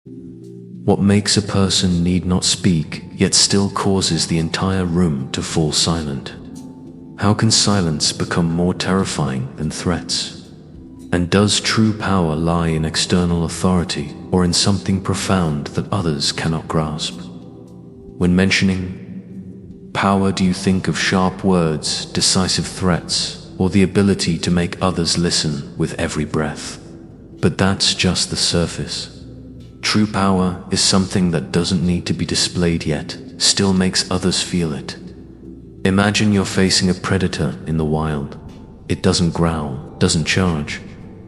What makes a person need not speak, yet still causes the entire room to fall silent? How can silence become more terrifying than threats? And does true power lie in external authority or in something profound that others cannot grasp? When mentioning power, do you think of sharp words, decisive threats, or the ability to make others listen with every breath? But that's just the surface. True power is something that doesn't need to be displayed yet still makes others feel it. Imagine you're facing a predator in the wild. It doesn't growl, doesn't charge,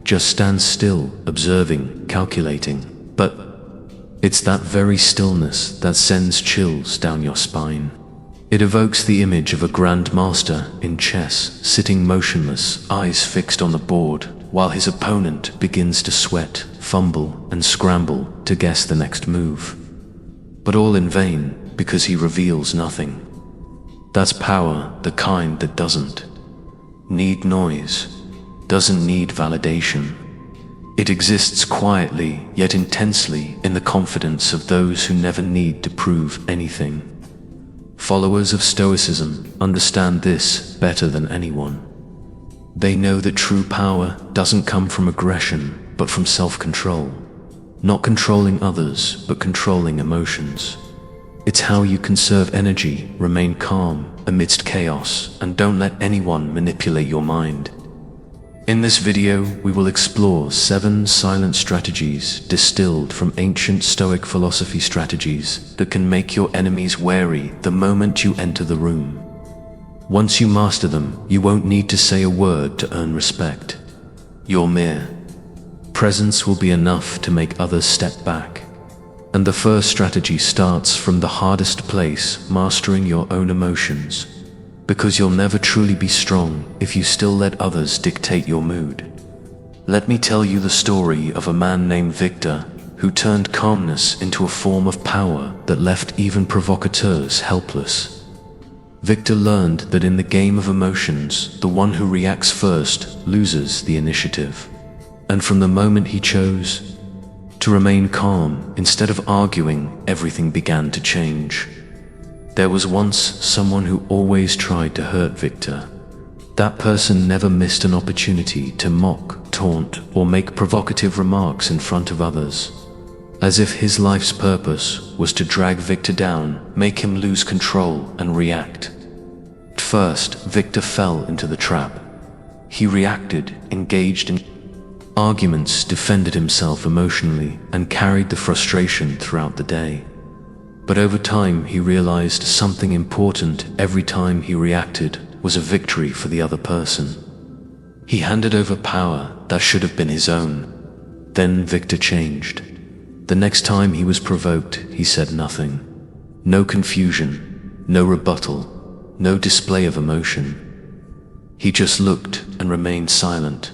just stands still, observing, calculating. But it's that very stillness that sends chills down your spine. It evokes the image of a grand master in chess, sitting motionless, eyes fixed on the board, while his opponent begins to sweat, fumble, and scramble to guess the next move. But all in vain, because he reveals nothing. That's power, the kind that doesn't need noise, doesn't need validation. It exists quietly, yet intensely, in the confidence of those who never need to prove anything. Followers of Stoicism understand this better than anyone. They know that true power doesn't come from aggression, but from self-control. Not controlling others, but controlling emotions. It's how you conserve energy, remain calm amidst chaos, and don't let anyone manipulate your mind. In this video, we will explore 7 silent strategies distilled from ancient Stoic philosophy, strategies that can make your enemies wary the moment you enter the room. Once you master them, you won't need to say a word to earn respect. Your mere presence will be enough to make others step back. And the first strategy starts from the hardest place, mastering your own emotions. Because you'll never truly be strong if you still let others dictate your mood. Let me tell you the story of a man named Victor, who turned calmness into a form of power that left even provocateurs helpless. Victor learned that in the game of emotions, the one who reacts first loses the initiative. And from the moment he chose to remain calm, instead of arguing, everything began to change. There was once someone who always tried to hurt Victor. That person never missed an opportunity to mock, taunt, or make provocative remarks in front of others, as if his life's purpose was to drag Victor down, make him lose control, and react. At first, Victor fell into the trap. He reacted, engaged in arguments, defended himself emotionally, and carried the frustration throughout the day. But over time, he realized something important. Every time he reacted was a victory for the other person. He handed over power that should have been his own. Then Victor changed. The next time he was provoked, he said nothing. No confusion, no rebuttal, no display of emotion. He just looked and remained silent.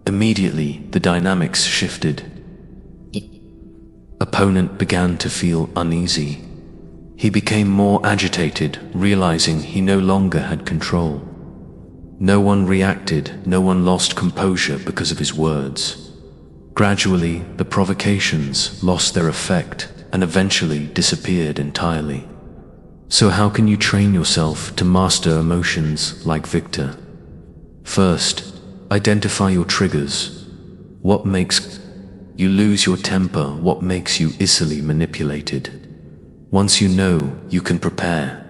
Immediately, the dynamics shifted. Opponent began to feel uneasy. He became more agitated, realizing he no longer had control. No one reacted, no one lost composure because of his words. Gradually, the provocations lost their effect and eventually disappeared entirely. So how can you train yourself to master emotions like Victor? First, identify your triggers. What makes you lose your temper? What makes you easily manipulated? Once you know, you can prepare.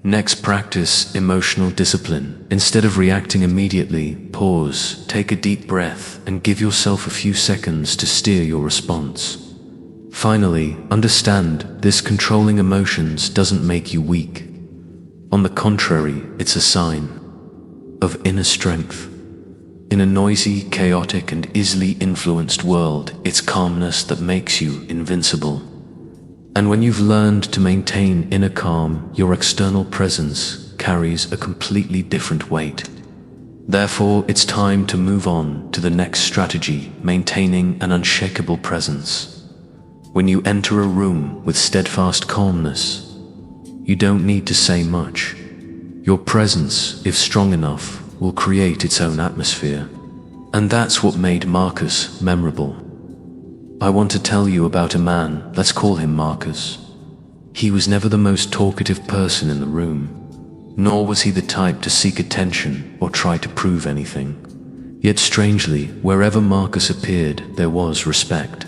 Next, practice emotional discipline. Instead of reacting immediately, pause, take a deep breath, and give yourself a few seconds to steer your response. Finally, understand this: controlling emotions doesn't make you weak. On the contrary, it's a sign of inner strength. In a noisy, chaotic, and easily influenced world, it's calmness that makes you invincible. And when you've learned to maintain inner calm, your external presence carries a completely different weight. Therefore, it's time to move on to the next strategy: maintaining an unshakable presence. When you enter a room with steadfast calmness, you don't need to say much. Your presence, if strong enough, will create its own atmosphere. And that's what made Marcus memorable. I want to tell you about a man, let's call him Marcus. He was never the most talkative person in the room, nor was he the type to seek attention or try to prove anything. Yet strangely, wherever Marcus appeared, there was respect.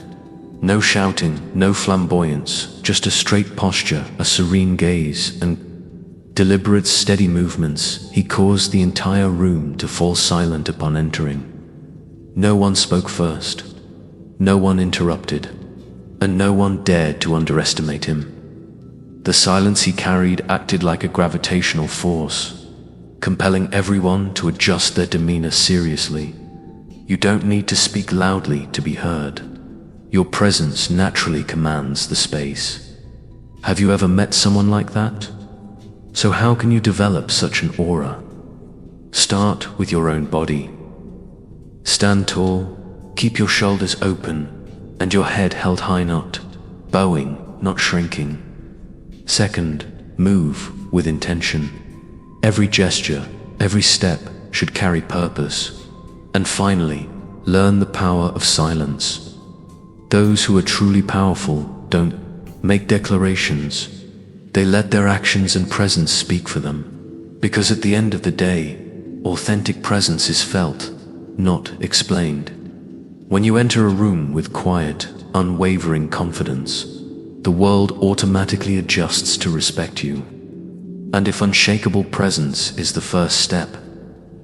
No shouting, no flamboyance, just a straight posture, a serene gaze, and deliberate, steady movements. He caused the entire room to fall silent upon entering. No one spoke first, no one interrupted, and no one dared to underestimate him. The silence he carried acted like a gravitational force, compelling everyone to adjust their demeanor seriously. You don't need to speak loudly to be heard. Your presence naturally commands the space. Have you ever met someone like that? So how can you develop such an aura? Start with your own body. Stand tall, keep your shoulders open, and your head held high, not bowing, not shrinking. Second, move with intention. Every gesture, every step should carry purpose. And finally, learn the power of silence. Those who are truly powerful don't make declarations. They let their actions and presence speak for them. Because at the end of the day, authentic presence is felt, not explained. When you enter a room with quiet, unwavering confidence, the world automatically adjusts to respect you. And if unshakable presence is the first step,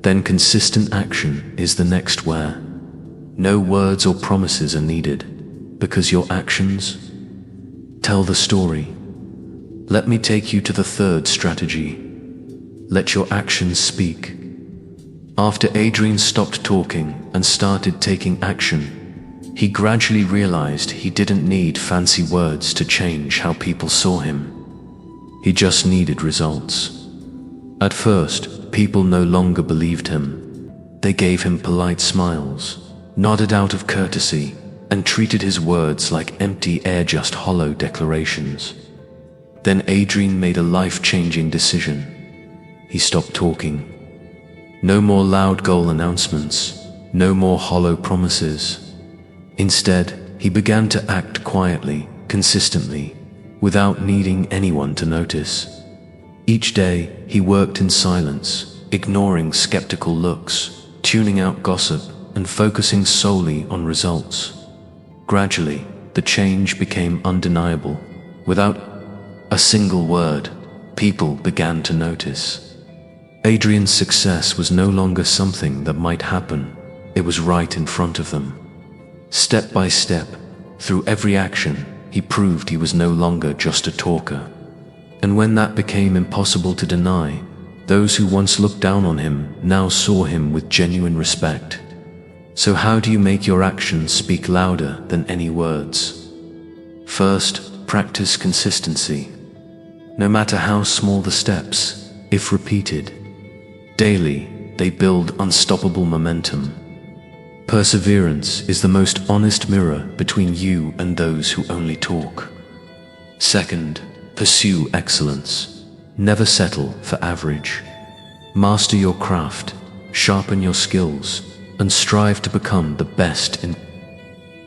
then consistent action is the next, where no words or promises are needed, because your actions tell the story. Let me take you to the third strategy. Let your actions speak. After Adrian stopped talking and started taking action, he gradually realized he didn't need fancy words to change how people saw him. He just needed results. At first, people no longer believed him. They gave him polite smiles, nodded out of courtesy, and treated his words like empty air, just hollow declarations. Then Adrian made a life-changing decision. He stopped talking. No more loud goal announcements, no more hollow promises. Instead, he began to act quietly, consistently, without needing anyone to notice. Each day, he worked in silence, ignoring skeptical looks, tuning out gossip, and focusing solely on results. Gradually, the change became undeniable. Without a single word, people began to notice. Adrian's success was no longer something that might happen. It was right in front of them. Step by step, through every action, he proved he was no longer just a talker. And when that became impossible to deny, those who once looked down on him now saw him with genuine respect. So how do you make your actions speak louder than any words? First, practice consistency. No matter how small the steps, if repeated daily, they build unstoppable momentum. Perseverance is the most honest mirror between you and those who only talk. Second, pursue excellence. Never settle for average. Master your craft, sharpen your skills, and strive to become the best in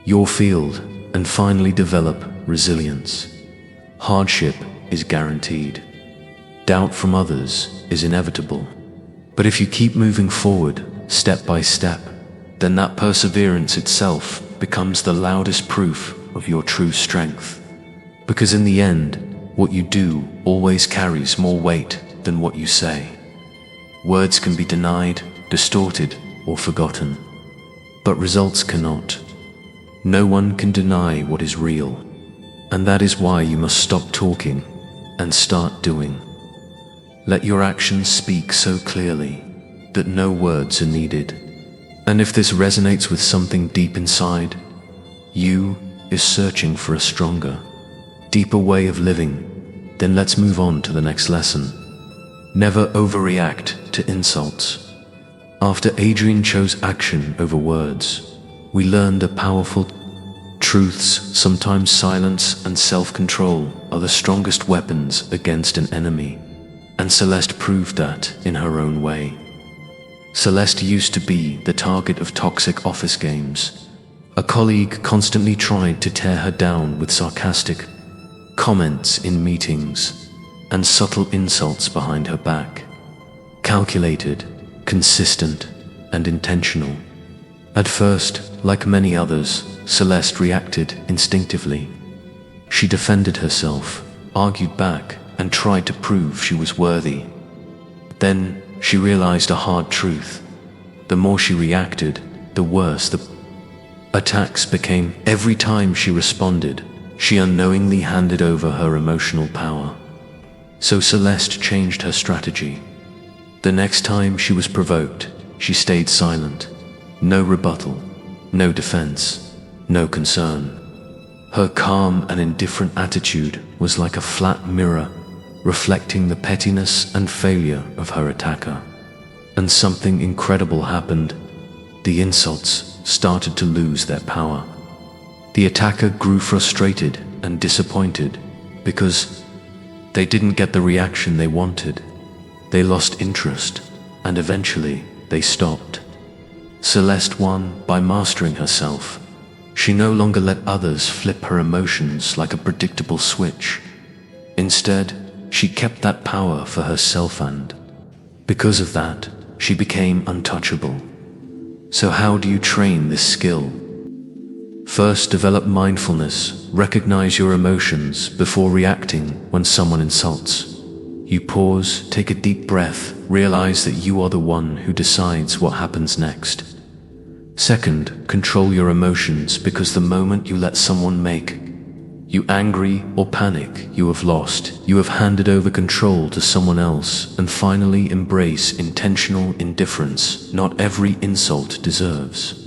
your field, and finally develop resilience. Hardship is guaranteed. Doubt from others is inevitable. But if you keep moving forward, step by step, then that perseverance itself becomes the loudest proof of your true strength. Because in the end, what you do always carries more weight than what you say. Words can be denied, distorted, or forgotten, but results cannot. No one can deny what is real, and that is why you must stop talking and start doing. Let your actions speak so clearly that no words are needed. And if this resonates with something deep inside, you is searching for a stronger, deeper way of living, then let's move on to the next lesson. Never overreact to insults. After Adrian chose action over words, we learned a powerful truths. Sometimes silence and self-control are the strongest weapons against an enemy. And Celeste proved that in her own way. Celeste used to be the target of toxic office games, A colleague constantly tried to tear her down with sarcastic comments in meetings and subtle insults behind her back. Calculated, consistent, and intentional. At first, like many others, Celeste reacted instinctively. She defended herself, argued back, and tried to prove she was worthy. Then she realized a hard truth. The more she reacted, the worse the attacks became. Every time she responded, she unknowingly handed over her emotional power. So Celeste changed her strategy. The next time she was provoked, she stayed silent. No rebuttal, no defense, no concern. Her calm and indifferent attitude was like a flat mirror, reflecting the pettiness and failure of her attacker. And something incredible happened. The insults started to lose their power. The attacker grew frustrated and disappointed because they didn't get the reaction they wanted. They lost interest, and eventually they stopped. Celeste won by mastering herself. She no longer let others flip her emotions like a predictable switch. Instead, she kept that power for herself, and because of that, she became untouchable. So how do you train this skill? First, develop mindfulness. Recognize your emotions before reacting when someone insults. You pause, take a deep breath, realize that you are the one who decides what happens next. Second, control your emotions, because the moment you let someone make you angry or panic, you have lost. You have handed over control to someone else. And finally, embrace intentional indifference. Not every insult deserves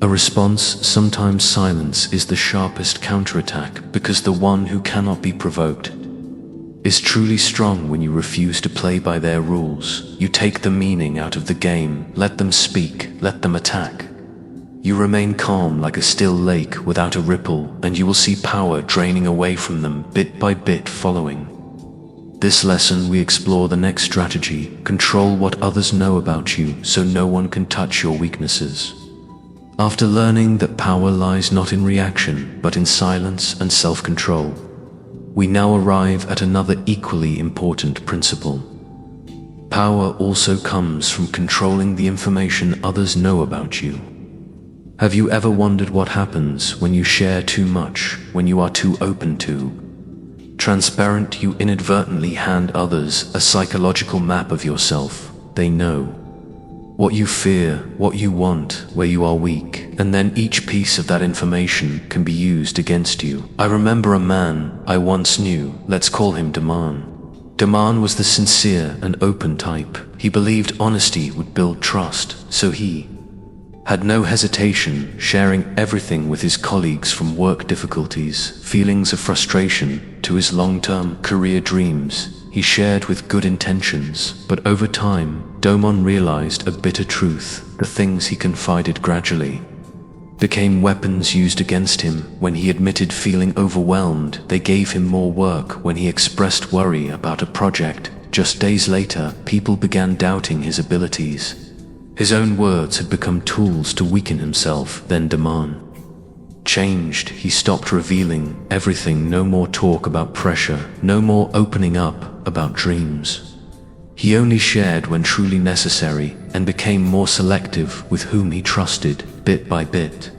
a response. Sometimes silence is the sharpest counterattack, because the one who cannot be provoked is truly strong. When you refuse to play by their rules, you take the meaning out of the game. Let them speak, let them attack. You remain calm like a still lake without a ripple, and you will see power draining away from them bit by bit. Following this lesson, we explore the next strategy: control what others know about you so no one can touch your weaknesses. After learning that power lies not in reaction, but in silence and self-control, we now arrive at another equally important principle. Power also comes from controlling the information others know about you. Have you ever wondered what happens when you share too much, when you are too open, too transparent? You inadvertently hand others a psychological map of yourself. They know what you fear, what you want, where you are weak, and then each piece of that information can be used against you. I remember a man I once knew. Let's call him Daman. Daman was the sincere and open type. He believed honesty would build trust, so he had no hesitation sharing everything with his colleagues, from work difficulties, feelings of frustration, to his long-term career dreams. He shared with good intentions, but over time, Daman realized a bitter truth. The things he confided gradually became weapons used against him. When he admitted feeling overwhelmed, they gave him more work. When he expressed worry about a project, just days later, people began doubting his abilities. His own words had become tools to weaken himself. Then Daman changed. He stopped revealing everything. No more talk about pressure, no more opening up about dreams. He only shared when truly necessary, and became more selective with whom he trusted. Bit by bit,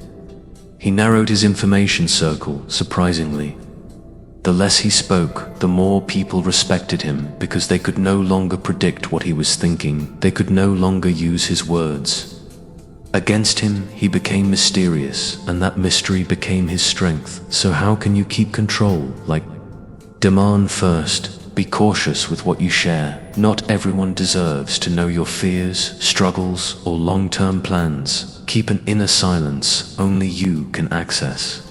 he narrowed his information circle. Surprisingly, the less he spoke, the more people respected him, because they could no longer predict what he was thinking. They could no longer use his words against him. He became mysterious, and that mystery became his strength. So how can you keep control like Daman? First, be cautious with what you share. Not everyone deserves to know your fears, struggles, or long-term plans. Keep an inner silence only you can access.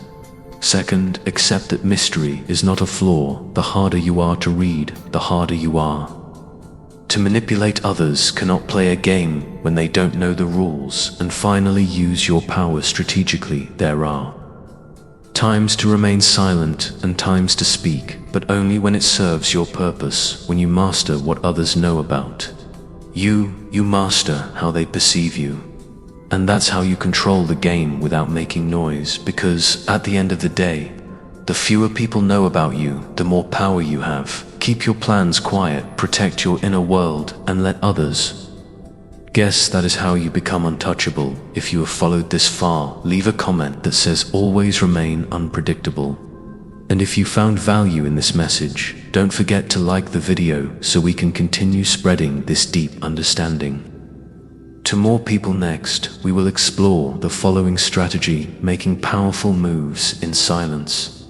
Second, accept that mystery is not a flaw. The harder you are to read, the harder you are to manipulate. Others cannot play a game when they don't know the rules. And finally, use your power strategically. There are times to remain silent and times to speak, but only when it serves your purpose. When you master what others know about you, you master how they perceive you. And that's how you control the game without making noise, because at the end of the day, the fewer people know about you, the more power you have. Keep your plans quiet, protect your inner world, and let others. Guess that is how you become untouchable. If you have followed this far, leave a comment that says always remain unpredictable. And if you found value in this message, don't forget to like the video so we can continue spreading this deep understanding. To more people next, we will explore the following strategy, making powerful moves in silence,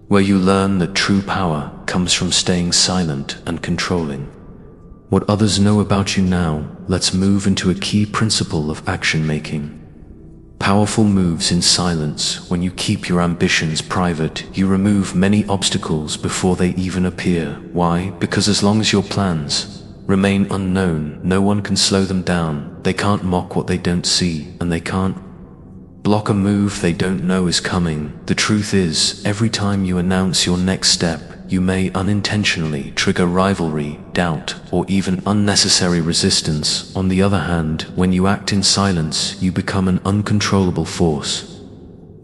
where you learn that true power comes from staying silent and controlling what others know about you. Now, let's move into a key principle of action making. Powerful moves in silence. When you keep your ambitions private, you remove many obstacles before they even appear. Why? Because as long as your plans remain unknown, no one can slow them down. They can't mock what they don't see, and they can't block a move they don't know is coming. The truth is, every time you announce your next step, you may unintentionally trigger rivalry, doubt, or even unnecessary resistance. On the other hand, when you act in silence, you become an uncontrollable force.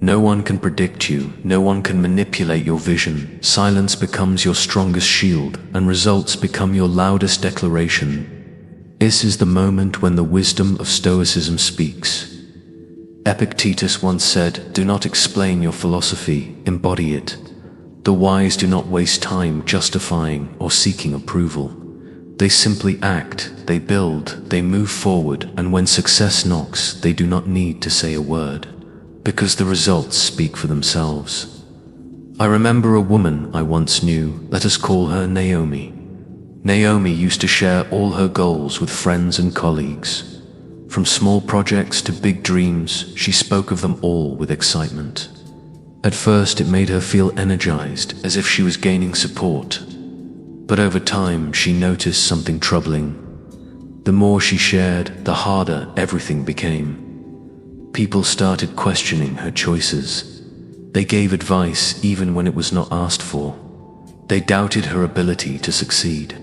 No one can predict you, no one can manipulate your vision. Silence becomes your strongest shield, and results become your loudest declaration. This is the moment when the wisdom of Stoicism speaks. Epictetus once said, "Do not explain your philosophy, embody it." The wise do not waste time justifying or seeking approval. They simply act, they build, they move forward, and when success knocks, they do not need to say a word, because the results speak for themselves. I remember a woman I once knew, let us call her Naomi. Naomi used to share all her goals with friends and colleagues. From small projects to big dreams, she spoke of them all with excitement. At first, it made her feel energized, as if she was gaining support. But over time, she noticed something troubling. The more she shared, the harder everything became. People started questioning her choices. They gave advice even when it was not asked for. They doubted her ability to succeed.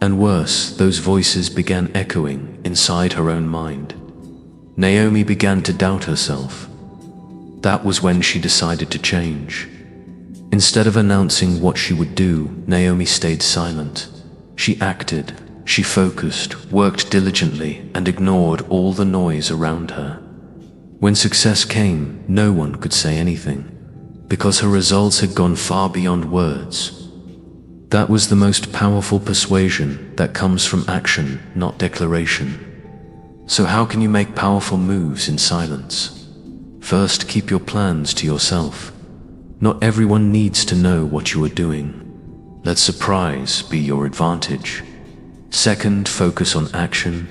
And worse, those voices began echoing inside her own mind. Naomi began to doubt herself. That was when she decided to change. Instead of announcing what she would do, Naomi stayed silent. She acted, she focused, worked diligently, and ignored all the noise around her. When success came, no one could say anything, because her results had gone far beyond words. That was the most powerful persuasion that comes from action, not declaration. So how can you make powerful moves in silence? First, keep your plans to yourself. Not everyone needs to know what you are doing. Let surprise be your advantage. Second, focus on action.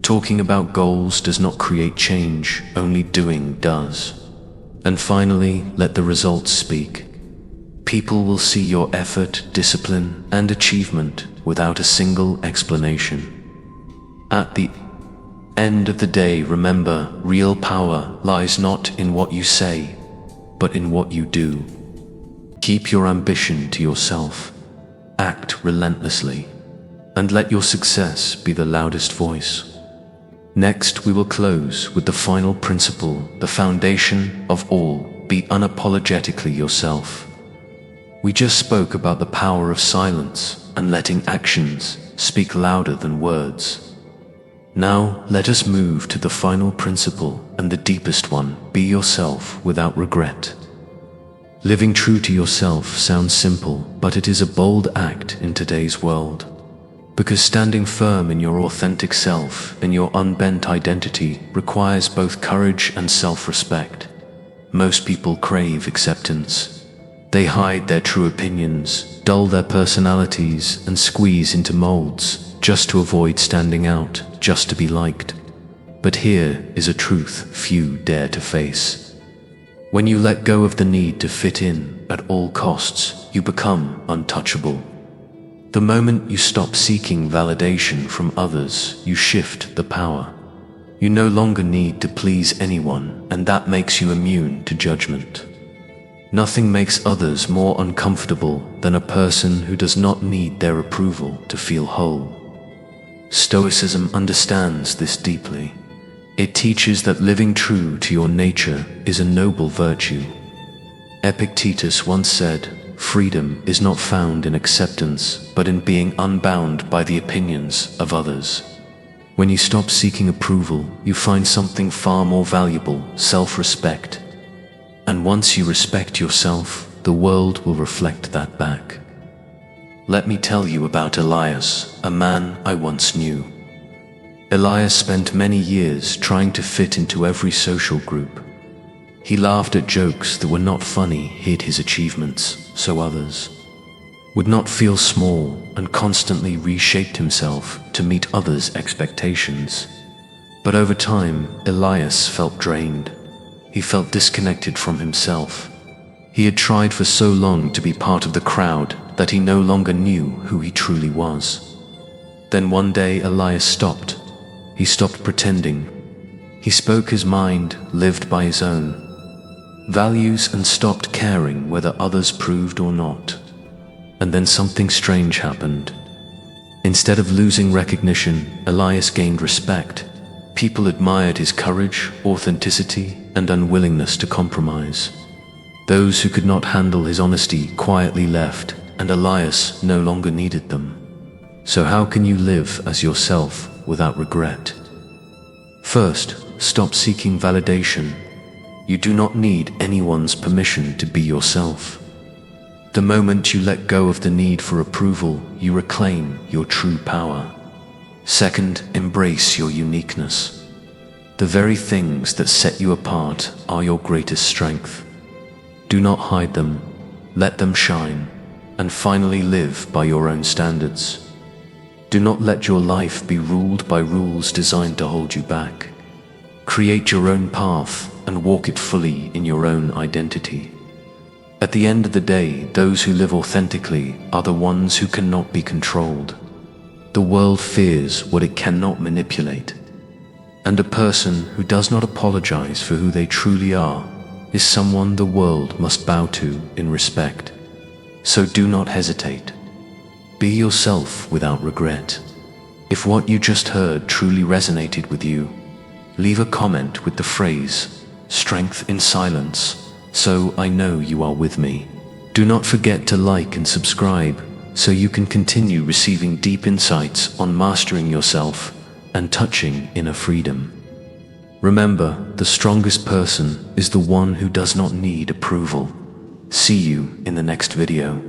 Talking about goals does not create change, only doing does. And finally, let the results speak. People will see your effort, discipline, and achievement without a single explanation. At the end of the day, remember, real power lies not in what you say, but in what you do. Keep your ambition to yourself, act relentlessly, and let your success be the loudest voice. Next, we will close with the final principle, the foundation of all: be unapologetically yourself. We just spoke about the power of silence and letting actions speak louder than words. Now, let us move to the final principle and the deepest one: be yourself without regret. Living true to yourself sounds simple, but it is a bold act in today's world. Because standing firm in your authentic self, in your unbent identity, requires both courage and self-respect. Most people crave acceptance. They hide their true opinions, dull their personalities, and squeeze into molds, just to avoid standing out, just to be liked. But here is a truth few dare to face. When you let go of the need to fit in at all costs, you become untouchable. The moment you stop seeking validation from others, you shift the power. You no longer need to please anyone, and that makes you immune to judgment. Nothing makes others more uncomfortable than a person who does not need their approval to feel whole. Stoicism understands this deeply. It teaches that living true to your nature is a noble virtue. Epictetus once said, "Freedom is not found in acceptance, but in being unbound by the opinions of others." When you stop seeking approval, you find something far more valuable, self-respect. And once you respect yourself, the world will reflect that back. Let me tell you about Elias, a man I once knew. Elias spent many years trying to fit into every social group. He laughed at jokes that were not funny, hid his achievements, so others would not feel small, and constantly reshaped himself to meet others' expectations. But over time, Elias felt drained. He felt disconnected from himself. He had tried for so long to be part of the crowd that he no longer knew who he truly was. Then one day Elias stopped. He stopped pretending. He spoke his mind, lived by his own values, and stopped caring whether others approved or not. And then something strange happened. Instead of losing recognition, Elias gained respect. People admired his courage, authenticity, and unwillingness to compromise. Those who could not handle his honesty quietly left, and Elias no longer needed them. So how can you live as yourself without regret? First, stop seeking validation. You do not need anyone's permission to be yourself. The moment you let go of the need for approval, you reclaim your true power. Second, embrace your uniqueness. The very things that set you apart are your greatest strength. Do not hide them, let them shine, and finally live by your own standards. Do not let your life be ruled by rules designed to hold you back. Create your own path and walk it fully in your own identity. At the end of the day, those who live authentically are the ones who cannot be controlled. The world fears what it cannot manipulate. And a person who does not apologize for who they truly are is someone the world must bow to in respect. So do not hesitate. Be yourself without regret. If what you just heard truly resonated with you, leave a comment with the phrase, "Strength in silence," so I know you are with me. Do not forget to like and subscribe so you can continue receiving deep insights on mastering yourself and touching inner freedom. Remember, the strongest person is the one who does not need approval. See you in the next video.